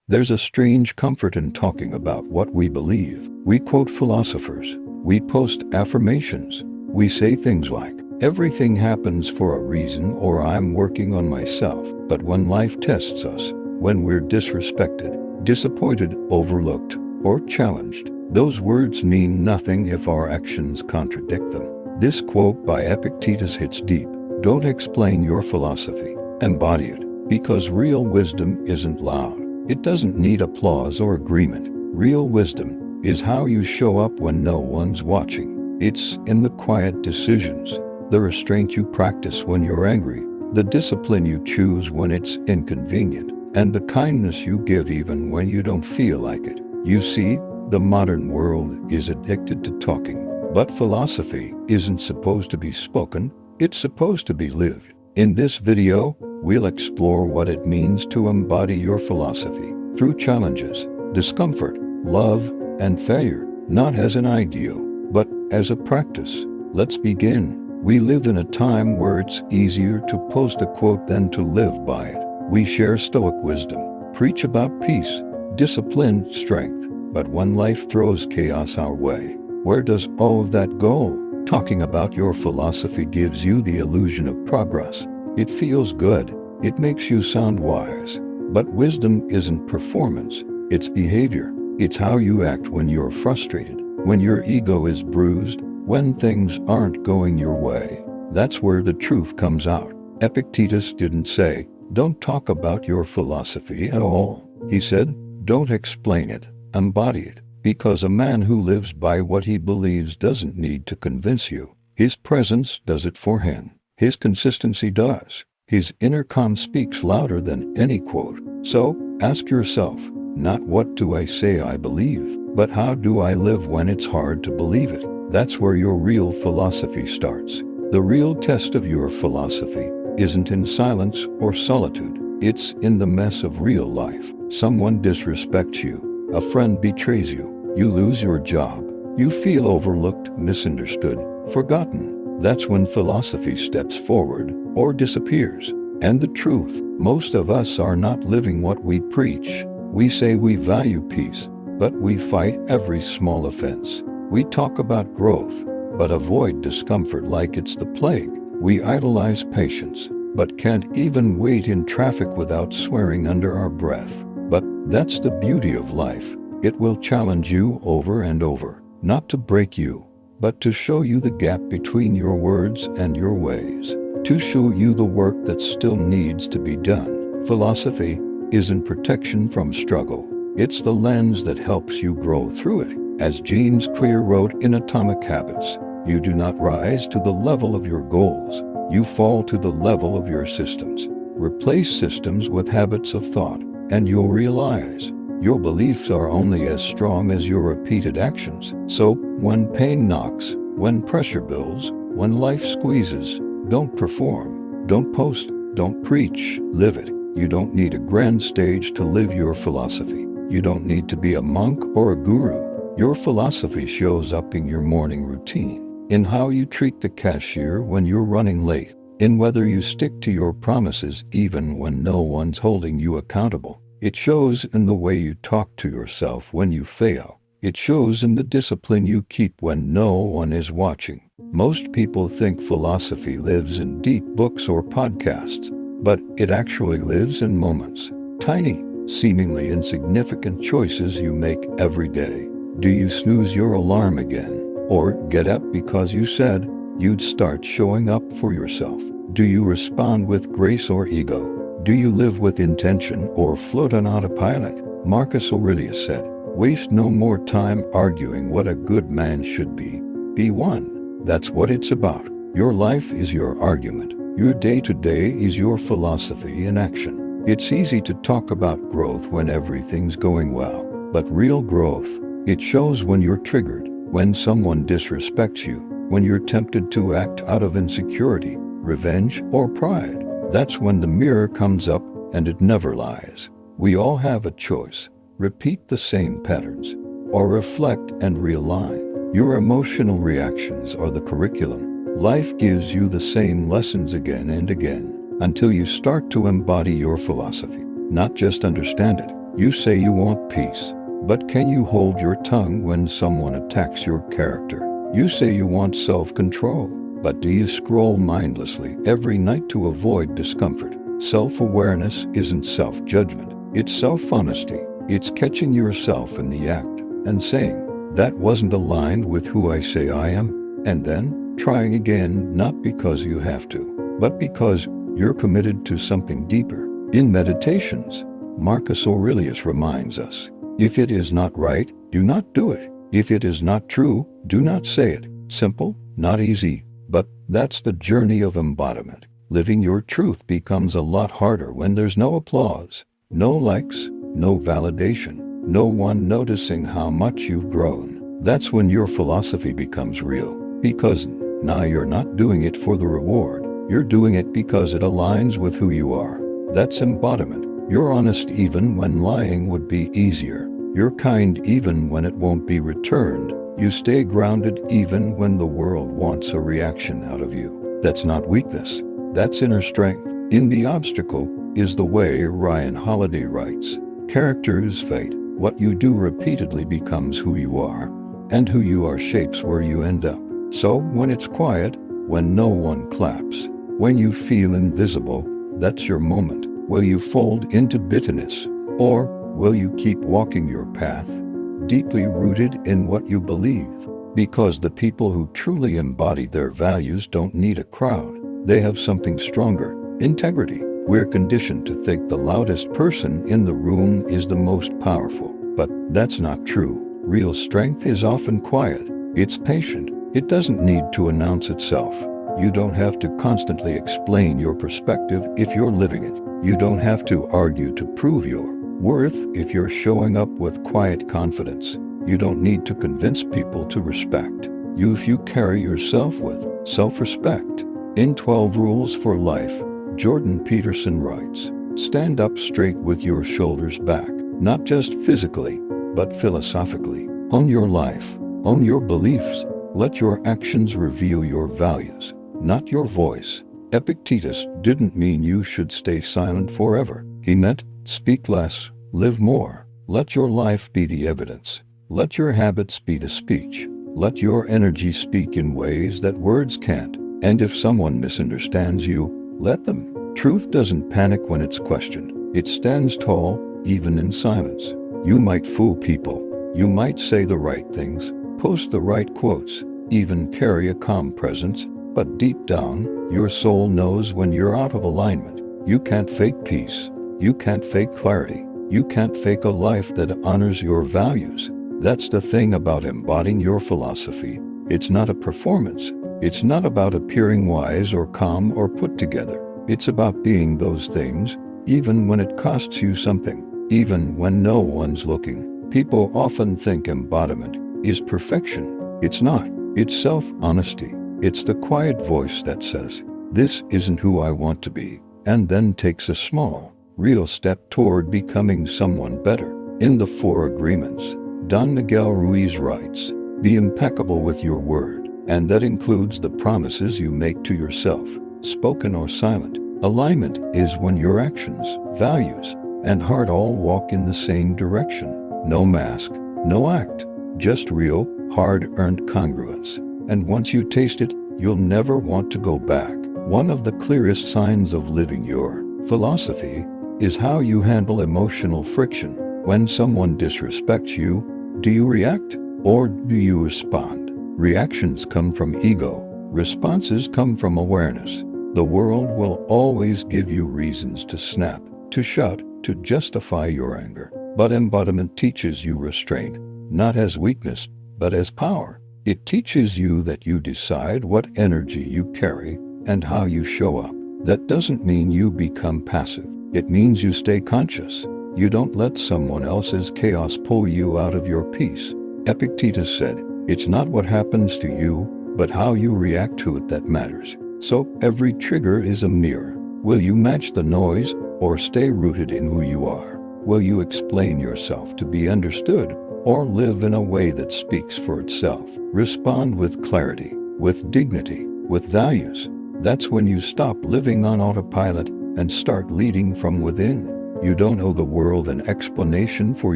There's a strange comfort in talking about what we believe. We quote philosophers. We post affirmations. We say things like, "Everything happens for a reason," or "I'm working on myself." But when life tests us, when we're disrespected, disappointed, overlooked, or challenged, those words mean nothing if our actions contradict them. This quote by Epictetus hits deep. Don't explain your philosophy. Embody it. Because real wisdom isn't loud. It doesn't need applause or agreement. Real wisdom is how you show up when no one's watching. It's in the quiet decisions, the restraint you practice when you're angry, the discipline you choose when it's inconvenient, and the kindness you give even when you don't feel like it. You see, the modern world is addicted to talking, but philosophy isn't supposed to be spoken, it's supposed to be lived. In this video, we'll explore what it means to embody your philosophy through challenges, discomfort, love, and failure, not as an ideal, but as a practice. Let's begin. We live in a time where it's easier to post a quote than to live by it. We share Stoic wisdom, preach about peace, discipline, strength, but when life throws chaos our way, where does all of that go? Talking about your philosophy gives you the illusion of progress. It feels good. It makes you sound wise. But wisdom isn't performance. It's behavior. It's how you act when you're frustrated, when your ego is bruised, when things aren't going your way. That's where the truth comes out. Epictetus didn't say, "Don't talk about your philosophy at all." He said, "Don't explain it, embody it." Because a man who lives by what he believes doesn't need to convince you. His presence does it for him. His consistency does. His inner calm speaks louder than any quote. So, ask yourself, not what do I say I believe, but how do I live when it's hard to believe it? That's where your real philosophy starts. The real test of your philosophy isn't in silence or solitude. It's in the mess of real life. Someone disrespects you. A friend betrays you. You lose your job. You feel overlooked, misunderstood, forgotten. That's when philosophy steps forward or disappears. And the truth, most of us are not living what we preach. We say we value peace, but we fight every small offense. We talk about growth, but avoid discomfort like it's the plague. We idolize patience, but can't even wait in traffic without swearing under our breath. But that's the beauty of life. It will challenge you over and over, not to break you, but to show you the gap between your words and your ways, to show you the work that still needs to be done. Philosophy isn't protection from struggle. It's the lens that helps you grow through it. As James Clear wrote in Atomic Habits, you do not rise to the level of your goals. You fall to the level of your systems. Replace systems with habits of thought, and you'll realize your beliefs are only as strong as your repeated actions. So, when pain knocks, when pressure builds, when life squeezes, don't perform, don't post, don't preach, live it. You don't need a grand stage to live your philosophy. You don't need to be a monk or a guru. Your philosophy shows up in your morning routine, in how you treat the cashier when you're running late, in whether you stick to your promises even when no one's holding you accountable. It shows in the way you talk to yourself when you fail. It shows in the discipline you keep when no one is watching. Most people think philosophy lives in deep books or podcasts, but it actually lives in moments. Tiny, seemingly insignificant choices you make every day. Do you snooze your alarm again? Or get up because you said you'd start showing up for yourself? Do you respond with grace or ego? Do you live with intention or float on autopilot? Marcus Aurelius said, "Waste no more time arguing what a good man should be. Be one." That's what it's about. Your life is your argument. Your day-to-day is your philosophy in action. It's easy to talk about growth when everything's going well, but real growth, it shows when you're triggered, when someone disrespects you, when you're tempted to act out of insecurity, revenge, or pride. That's when the mirror comes up, and it never lies. We all have a choice. Repeat the same patterns, or reflect and realign. Your emotional reactions are the curriculum. Life gives you the same lessons again and again, until you start to embody your philosophy. Not just understand it, You say you want peace, but can you hold your tongue when someone attacks your character? You say you want self-control, but do you scroll mindlessly every night to avoid discomfort? Self-awareness isn't self-judgment, it's self-honesty. It's catching yourself in the act and saying, that wasn't aligned with who I say I am, and then trying again, not because you have to, but because you're committed to something deeper. In Meditations, Marcus Aurelius reminds us, if it is not right, do not do it. If it is not true, do not say it. Simple, not easy, but that's the journey of embodiment. Living your truth becomes a lot harder when there's no applause, no likes, no validation, no one noticing how much you've grown. That's when your philosophy becomes real, because now you're not doing it for the reward. You're doing it because it aligns with who you are. That's embodiment. You're honest even when lying would be easier. You're kind even when it won't be returned. You stay grounded even when the world wants a reaction out of you. That's not weakness. That's inner strength. In The Obstacle is the Way, Ryan Holiday writes, character is fate. What you do repeatedly becomes who you are, and who you are shapes where you end up. So when it's quiet, when no one claps, when you feel invisible, that's your moment. Will you fold into bitterness, or will you keep walking your path, deeply rooted in what you believe? Because the people who truly embody their values don't need a crowd. They have something stronger, integrity. We're conditioned to think the loudest person in the room is the most powerful, but that's not true. Real strength is often quiet. It's patient. It doesn't need to announce itself. You don't have to constantly explain your perspective if you're living it. You don't have to argue to prove your worth if you're showing up with quiet confidence. You don't need to convince people to respect you if you carry yourself with self-respect. In 12 Rules for Life, Jordan Peterson writes, stand up straight with your shoulders back, not just physically, but philosophically. Own your life, own your beliefs. Let your actions reveal your values, not your voice. Epictetus didn't mean you should stay silent forever. He meant, speak less, live more. Let your life be the evidence. Let your habits be the speech. Let your energy speak in ways that words can't. And if someone misunderstands you, let them. Truth doesn't panic when it's questioned. It stands tall, even in silence. You might fool people. You might say the right things, post the right quotes, even carry a calm presence, but deep down, your soul knows when you're out of alignment. You can't fake peace. You can't fake clarity. You can't fake a life that honors your values. That's the thing about embodying your philosophy. It's not a performance. It's not about appearing wise or calm or put together. It's about being those things, even when it costs you something, even when no one's looking. People often think embodiment is perfection. It's not. It's self-honesty. It's the quiet voice that says, this isn't who I want to be, and then takes a small, real step toward becoming someone better. In The Four Agreements, Don Miguel Ruiz writes, be impeccable with your word. And that includes the promises you make to yourself, spoken or silent. Alignment is when your actions, values, and heart all walk in the same direction. No mask, no act, just real, hard-earned congruence. And once you taste it, you'll never want to go back. One of the clearest signs of living your philosophy is how you handle emotional friction. When someone disrespects you, do you react or do you respond? Reactions come from ego. Responses come from awareness. The world will always give you reasons to snap, to shout, to justify your anger. But embodiment teaches you restraint, not as weakness, but as power. It teaches you that you decide what energy you carry and how you show up. That doesn't mean you become passive. It means you stay conscious. You don't let someone else's chaos pull you out of your peace. Epictetus said, it's not what happens to you, but how you react to it that matters. So every trigger is a mirror. Will you match the noise or stay rooted in who you are? Will you explain yourself to be understood or live in a way that speaks for itself? Respond with clarity, with dignity, with values. That's when you stop living on autopilot and start leading from within. You don't owe the world an explanation for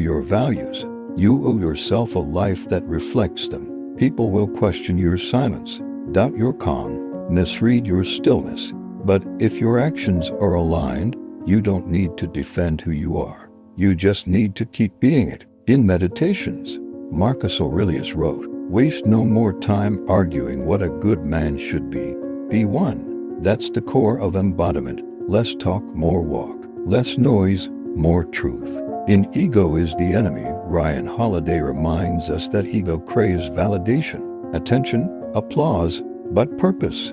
your values. You owe yourself a life that reflects them. People will question your silence, doubt your calm, misread your stillness. But if your actions are aligned, you don't need to defend who you are. You just need to keep being it. In Meditations, Marcus Aurelius wrote, "Waste no more time arguing what a good man should be. Be one." That's the core of embodiment. Less talk, more walk. Less noise, more truth. In Ego is the Enemy, Ryan Holiday reminds us that ego craves validation, attention, applause, but purpose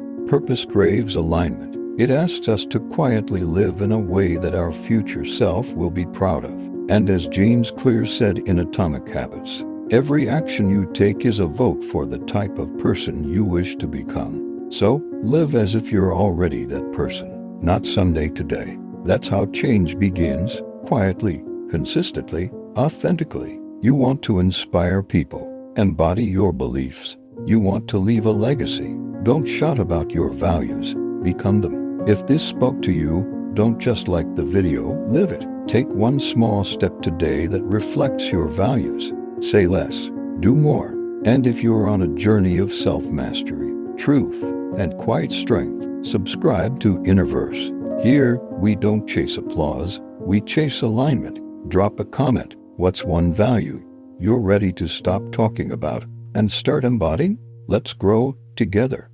craves alignment. It asks us to quietly live in a way that our future self will be proud of. And as James Clear said in Atomic Habits, every action you take is a vote for the type of person you wish to become. So, live as if you're already that person, not someday, today. That's how change begins, quietly, consistently, authentically. You want to inspire people, embody your beliefs. You want to leave a legacy. Don't shout about your values, become them. If this spoke to you, don't just like the video, live it. Take one small step today that reflects your values. Say less, do more. And if you're on a journey of self-mastery, truth, and quiet strength, subscribe to Innerverse. Here, we don't chase applause, we chase alignment. Drop a comment. What's one value you're ready to stop talking about and start embodying? Let's grow together.